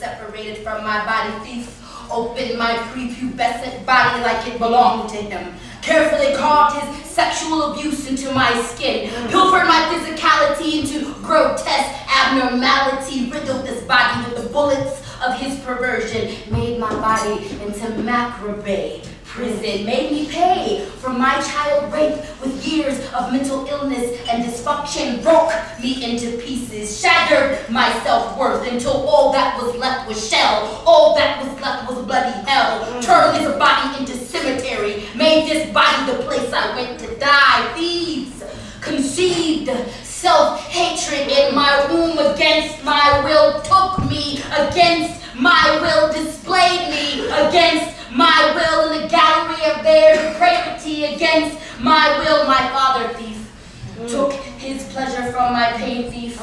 separated from my body. Thief opened my prepubescent body like it belonged to him. Carefully carved his sexual abuse into my skin. Pilfered my physicality into grotesque abnormality. Riddled this body with the bullets of his perversion. Made my body into macrobay prison. Made me pay for my child rape with years of mental illness and dysfunction. Broke me into pieces. Shattered my self-worth until all that was left was shell. All that was left was bloody hell. Turned his body into cemetery. Made this body the place I went to die. Thieves conceived self-hatred in my womb against my will. Took me against my will. Displayed me against my will in the gallery of their depravity. Against my will, my father thief took his pleasure from my pain. Thief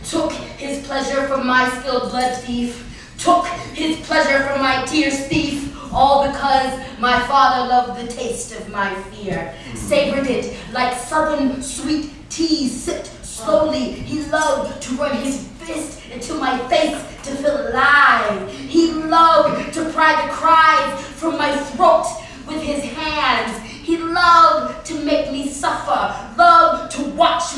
took his pleasure from my spilled blood. Thief took his pleasure from my tears. Thief, all because my father loved the taste of my fear. Savored it like southern sweet tea. Sipped slowly. He loved to run his fist into my face to feel alive. He loved to pry the cries from my throat with his hands. He loved to make me suffer. Loved to watch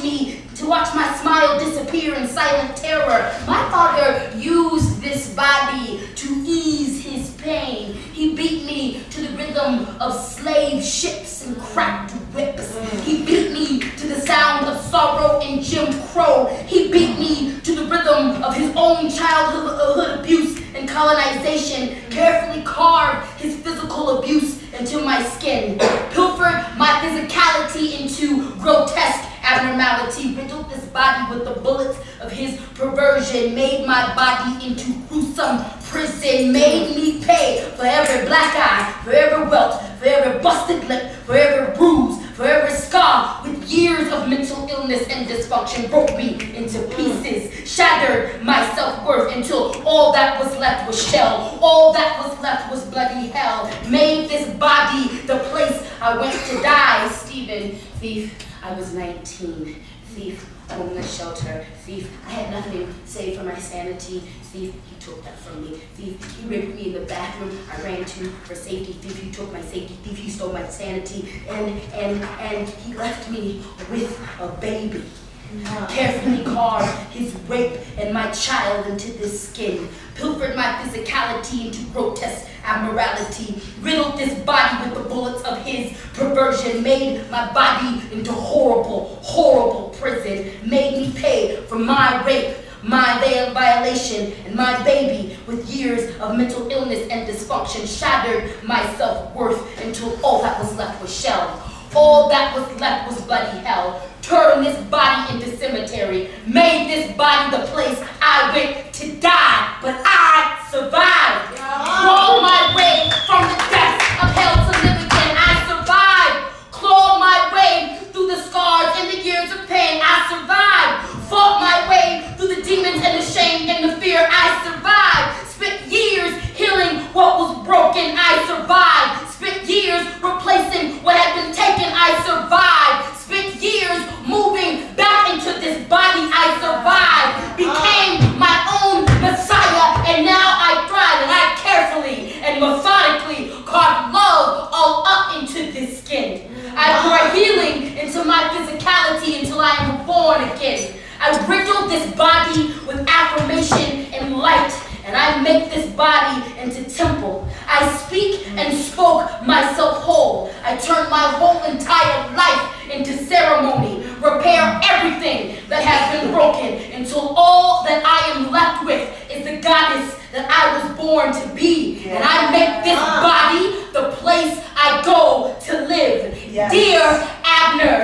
my smile disappear in silent terror. My father used this body to ease his pain. He beat me to the rhythm of slave ships and cracked whips. He beat me to the sound of sorrow and Jim Crow. He beat me to the rhythm of his own childhood abuse and colonization. Carefully carved his physical abuse into my skin. Pilfered my physicality into grotesque abnormality. Riddled this body with the bullets of his perversion. Made my body into gruesome prison. Made me pay for every black eye, for every welt, for every busted lip, for every bruise, for every scar. With years of mental illness and dysfunction. Broke me into pieces. Shattered my self-worth until all that was left was shell. All that was left was bloody hell. Made this body the place I went to die. Stephen, thief, I was 19. Thief, homeless shelter. Thief, I had nothing save for my sanity. Thief, he took that from me. Thief, he raped me in the bathroom I ran to for safety. Thief, he took my safety. Thief, he stole my sanity. And he left me with a baby. Carefully carved his rape and my child into this skin. Pilfered my physicality into grotesque abnormality. Riddled this body with the bullets of his perversion. Made my body into horrible, horrible prison. Made me pay for my rape, my violation, and my baby with years of mental illness and dysfunction. Shattered my self-worth until all that was left was shell. All that was left was bloody hell. Turned this body into cemetery. Made this body the place I went to die. But I survived. Crawled my way from the depths of hell to live again. I survived. Clawed my way through the scars and the years of pain. I survived. Fought my way through the demons and the shame and the fear. I survived. Spent years healing what was broken. I survived. Spent years replacing what had been taken. I survived. Spent years moving back into this body. I survived. Became my own Messiah, and now I thrive. And I carefully and methodically carved love all up into this skin. I brought healing into my physicality until I am born again. I riddled this body with affirmation and light, and I make this body into temple. I speak and spoke myself whole. I turn my whole entire life into ceremony. Repair everything that has been broken until all that I am left with is the goddess that I was born to be. And I make this body the place I go to live. Dear Abner,